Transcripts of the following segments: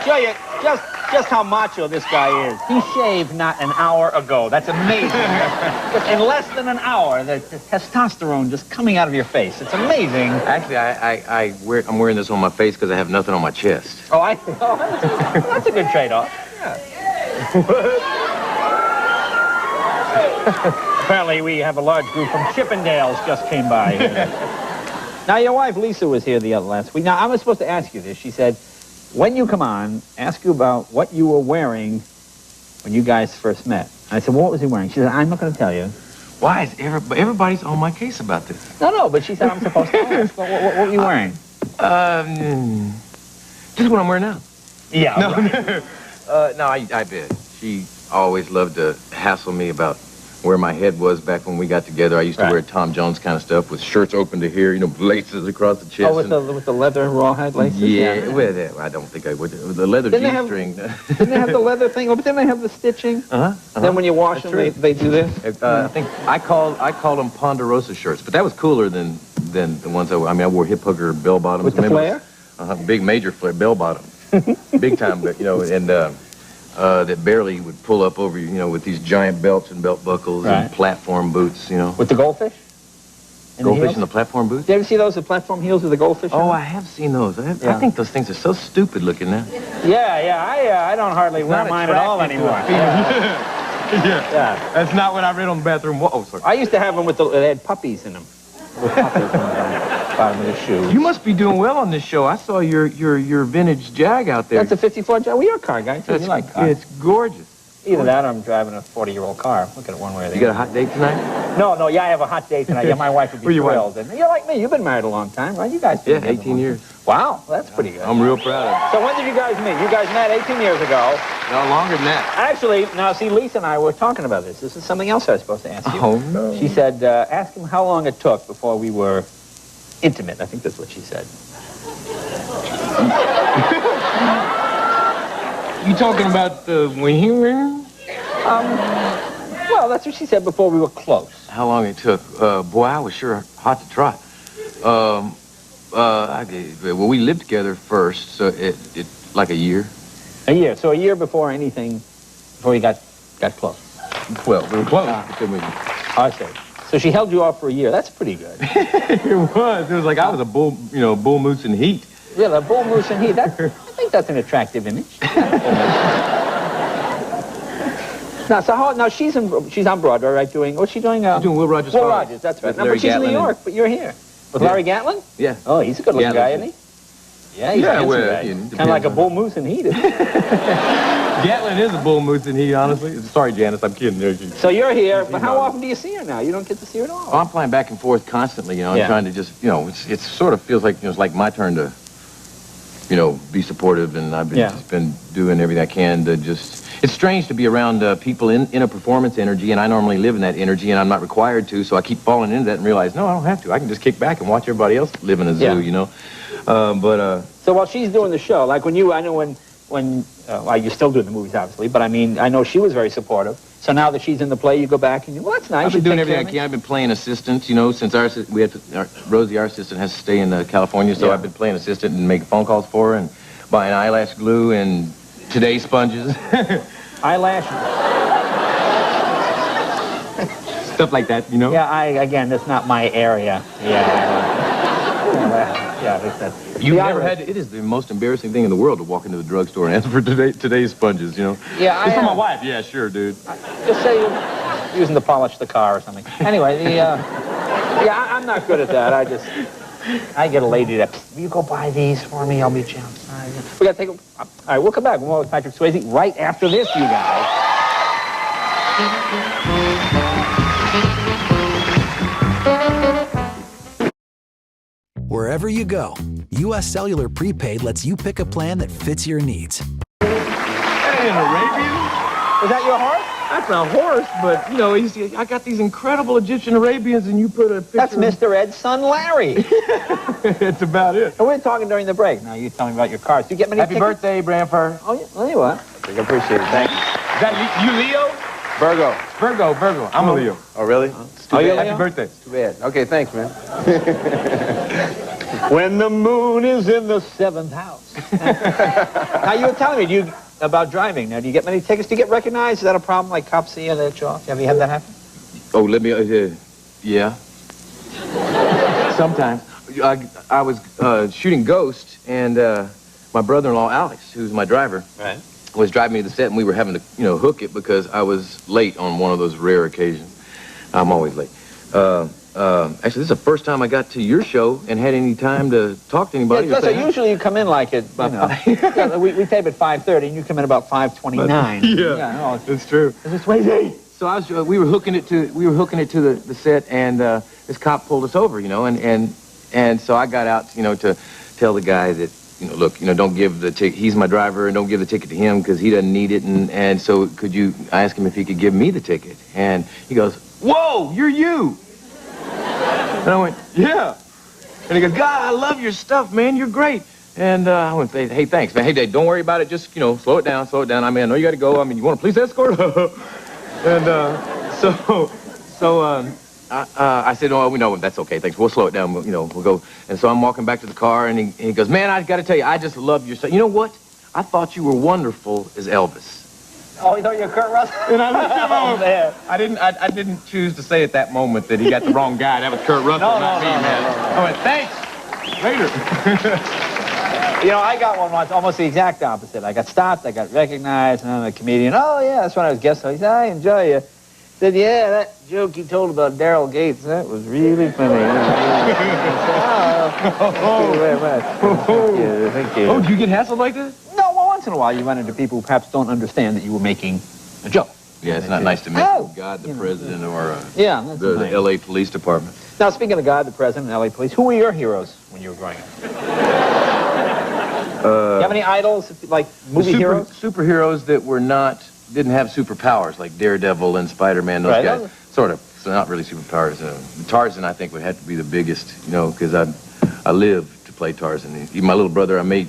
show you just how macho this guy is. He shaved not an hour ago. That's amazing. Just in less than an hour, the testosterone just coming out of your face. It's amazing. Actually, I'm wearing this on my face because I have nothing on my chest. Oh, that's a good trade-off. Yeah. Apparently, we have a large group from Chippendales just came by here. Now, your wife, Lisa, was here the other last week. Now, I was supposed to ask you this. She said, when you come on, ask you about what you were wearing when you guys first met. And I said, well, what was he wearing? She said, I'm not going to tell you. Why is everybody's on my case about this? No, but she said I'm supposed to ask. What were you wearing? Just what I'm wearing now. Yeah. No, I bet. She always loved to hassle me about where my head was back when we got together. I used to wear Tom Jones kind of stuff with shirts open to here, you know, laces across the chest. Oh, with the leather rawhide laces? Yeah, well, I don't think I would. The leather G-string. Didn't they have the leather thing? Oh, but didn't they have the stitching? Then when you wash them, they do this? I think I called them Ponderosa shirts, but that was cooler than the ones I wore hip hugger bell bottoms. With the flare? Big major flare, bell bottom. Big time, but, you know, and that barely would pull up over you, you know, with these giant belts and belt buckles and platform boots, you know. With the goldfish? Goldfish in the platform boots? Did you ever see those, the platform heels with the goldfish? Oh, I have seen those. I think those things are so stupid looking now. Yeah, I don't hardly wear mine at all anymore. Yeah. That's not what I read on the bathroom wall. Oh, sorry. I used to have them they had puppies in them. With puppies on the bottom of the shoe. You must be doing well on this show. I saw your vintage Jag out there. That's a 54 Jag. Well, you're a car guy, too. You like cars. It's gorgeous. Either that or I'm driving a 40-year-old car. Look at it one way or the other. You got a hot date tonight? No, I have a hot date tonight. Yeah, my wife would be thrilled. And you're like me. You've been married a long time, right? You guys been together 18 years. Wow, that's pretty good. I'm real proud of it. So when did you guys meet? You guys met 18 years ago. No, longer than that. Actually, now, see, Lisa and I were talking about this. This is something else I was supposed to ask you. Oh, no. She said, ask him how long it took before we were intimate. I think that's what she said. You talking about when you were? Well, that's what she said before we were close. How long it took? Boy, I was sure hot to trot. Well, we lived together first, so it like a year. A year. So a year before anything, before you got close. Well, we were close. I see. So she held you off for a year. That's pretty good. It was. It was like I was a bull moose in heat. Yeah, a bull moose in heat. I think that's an attractive image. Now she's on Broadway, right? What's she doing? She's doing Will Rogers. Will Rogers, that's right. Now, but she's in New York, but you're here. With Larry Gatlin? Yeah. Oh, he's a good-looking guy, isn't he? Yeah, he's a handsome guy. Kind of like a bull moose in heat. Gatlin is a bull moose in heat, honestly. Sorry, Janice, I'm kidding. So you're here, but how often do you see her now? You don't get to see her at all. Oh, I'm flying back and forth constantly, you know. I'm trying to just, you know, it sort of feels like, you know, it's like my turn to, you know, be supportive, and I've just been doing everything I can to just... It's strange to be around people in a performance energy, and I normally live in that energy, and I'm not required to, so I keep falling into that and realize, no, I don't have to. I can just kick back and watch everybody else live in a zoo, you know. So while she's doing the show, like when I know when well, you're still doing the movies, obviously, but I mean, I know she was very supportive. So now that she's in the play, you go back and well, that's nice. I've been doing everything I can. I've been playing assistant, you know, since Rosie, our assistant, has to stay in California, so I've been playing assistant and making phone calls for her and buying eyelash glue and today's sponges. Eyelash. Stuff like that, you know? Yeah, again, that's not my area. You've never had it is the most embarrassing thing in the world to walk into the drugstore and ask for today's sponges, you know? Yeah, it's for my wife. Yeah, sure, dude. Just say you're using to polish the car or something. Anyway, I'm not good at that. I get a lady that, you go buy these for me, I'll meet you outside. We gotta take all right, we'll come back. We'll with Patrick Swayze right after this, you guys. Wherever you go, U.S. Cellular Prepaid lets you pick a plan that fits your needs. That ain't an Arabian? Is that your horse? That's a horse, but, you know, I got these incredible Egyptian Arabians, and you put a picture... That's Mr. Ed's son, Larry. That's about it. And we're talking during the break. Now, you tell me about your cars. Do you get many Happy birthday, Branford. Oh, yeah. Well, you what? I appreciate it. Thank you. Is that you Leo? Virgo. Virgo. I'm a Leo. Oh, really? Oh, you're Happy Leo? birthday. Too bad. Okay, thanks, man. When the moon is in the 7th house. Now, you were telling me about driving. Now, do you get many tickets? Do you get recognized? Is that a problem? Like cops see you and they let you off? Have you had that happen? Oh, let me, yeah. Sometimes. I was shooting Ghost, and my brother-in-law, Alex, who's my driver, right, was driving me to the set, and we were having to, hook it because I was late on one of those rare occasions. I'm always late. Actually, this is the first time I got to your show and had any time to talk to anybody. Yeah, so usually you come in like at, yeah, we tape at 5:30, and you come in about 5:29. Yeah, it's true. Is this Swayze? So we were hooking it to the set, and this cop pulled us over, and so I got out, to tell the guy that, look, don't give the ticket. He's my driver, and don't give the ticket to him because he doesn't need it. And so I asked him if he could give me the ticket, and he goes, "Whoa, you're you." And I went, "Yeah." And he goes, "God, I love your stuff, man. You're great." And I went, "Hey, thanks, man. Hey, Dave, don't worry about it. Just, slow it down, slow it down. I mean, I know you got to go. I mean, you want a police escort?" And I said, "Oh, no, that's okay. Thanks. We'll slow it down. We'll go." And so I'm walking back to the car, and he goes, "Man, I got to tell you, I just love your stuff. You know what? I thought you were wonderful as Elvis." Oh, you thought you were Kurt Russell? And I looked at him. I didn't choose to say at that moment that he got the wrong guy. That was Kurt Russell, not me, man. I went, "Thanks. Later." I got one once, almost the exact opposite. I got stopped, I got recognized, and I'm a comedian. "Oh, yeah, that's when I was guest host." He said, "I enjoy you." He said, "Yeah, that joke you told about Daryl Gates, that was really funny." Thank you very much. Thank you. Oh, do you get hassled like this? No, well, once in a while you run into people who perhaps don't understand that you were making a joke. Yeah, it's not nice to make God the president or the L.A. Police Department. Now, speaking of God the president and L.A. Police, who were your heroes when you were growing up? Do you have any idols, like movie heroes? Superheroes that didn't have superpowers, like Daredevil and Spider-Man, those guys. Sort of. So not really superpowers. Tarzan, I think, would have to be the biggest, because I lived to play Tarzan. Even my little brother, I made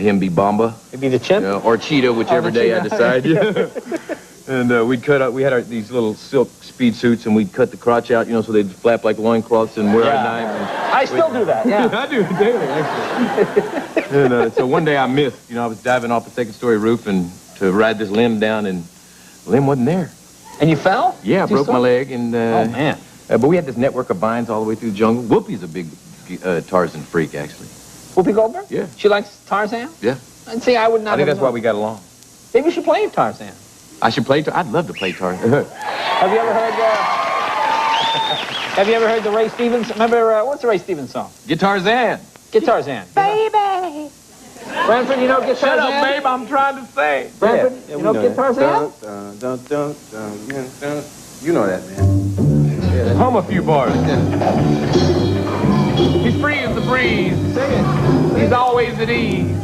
him be Bomba. He'd be the chimp? Or Cheetah, whichever day I decide. And we had these little silk speed suits, and we'd cut the crotch out, so they'd flap like loincloths and wear a knife. I still do that, yeah. I do it daily, actually. And so one day I missed. I was diving off a second-story roof and to ride this limb down, and the limb wasn't there. And you fell? Yeah, I broke my leg. And, oh, man. But we had this network of vines all the way through the jungle. Whoopi's a big Tarzan freak, actually. Whoopi Goldberg? Yeah. She likes Tarzan? Yeah. And see, I would not. I think that's why we got along. Maybe you should play Tarzan. I should play Tarzan? I'd love to play Tarzan. Have you ever heard the Ray Stevens? Remember, what's the Ray Stevens song? Get Tarzan. Get Tarzan. Baby. Branford, Get Tarzan? Shut up, babe, I'm trying to say. Branford, Get Tarzan? You know that, man. Hum a few bars. He's free as the breeze. Sing it. He's always at ease.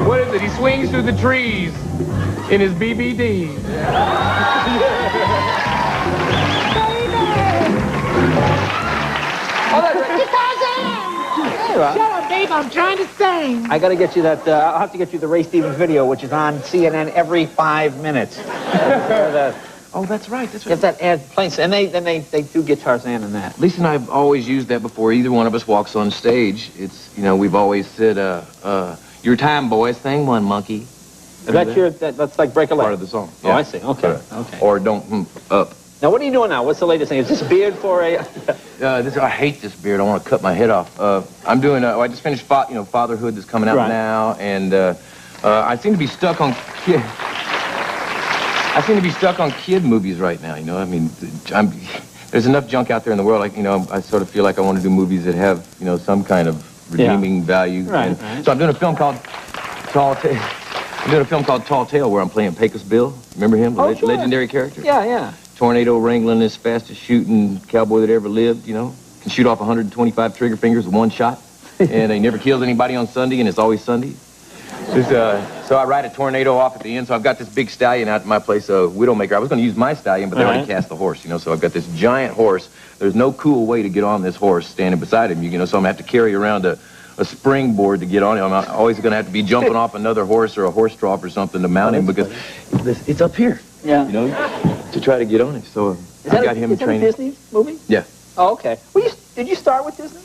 What is it? He swings through the trees in his BBD. Shut up, babe, I'm trying to sing. I got to get you that, I'll have to get you the Ray Stevens video, which is on CNN every 5 minutes. Oh, that's right. Get that ad playing, and they do get Tarzan in that. Lisa and I have always used that before either one of us walks on stage. It's, we've always said, your time, boys, sing one, monkey. That's like Break a Leg? Part of the song. Oh, I see. Okay. Okay. Or Don't Up. Now, what are you doing now? What's the latest thing? Is this beard for a... I hate this beard. I want to cut my head off. I'm doing, I just finished, Fatherhood that's coming out now, and I seem to be stuck on kid... I seem to be stuck on kid movies right now, I mean, there's enough junk out there in the world, I sort of feel like I want to do movies that have, some kind of redeeming value. Right. So I'm doing a film called Tall Tale where I'm playing Pecos Bill. Remember him? The legendary character? Yeah. Tornado wrangling, as fastest shooting cowboy that ever lived, can shoot off 125 trigger fingers with one shot. And he never kills anybody on Sunday, and it's always Sunday. So I ride a tornado off at the end, so I've got this big stallion out at my place, Widowmaker. I was going to use my stallion, but they already cast the horse, so I've got this giant horse. There's no cool way to get on this horse standing beside him, so I'm going to have to carry around a springboard to get on him. I'm always going to have to be jumping off another horse or a horse trough or something to mount him because it's up here, to try to get on it. So I got him training. Is that a Disney movie? Yeah. Oh, okay. Well, did you start with Disney?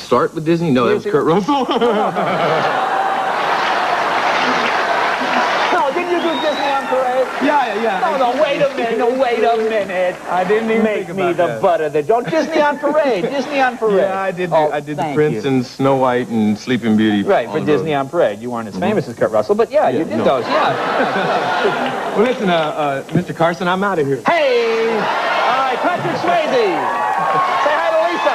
Start with Disney? No, that was Kurt Russell. No, didn't you do Disney on Parade? Yeah. No, wait a minute. I didn't even Make think me about the that. butt of the joke. Disney on Parade. Disney on Parade. Yeah, I did. I did the thank Prince you. and Snow White and Sleeping Beauty. Right, for all Disney those. on Parade. You weren't as famous as Kurt Russell, but you did those, yeah. Well, listen, Mr. Carson, I'm out of here. Hey! All right, Patrick Swayze. Say hi to Lisa.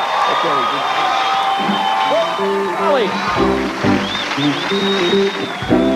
Holly.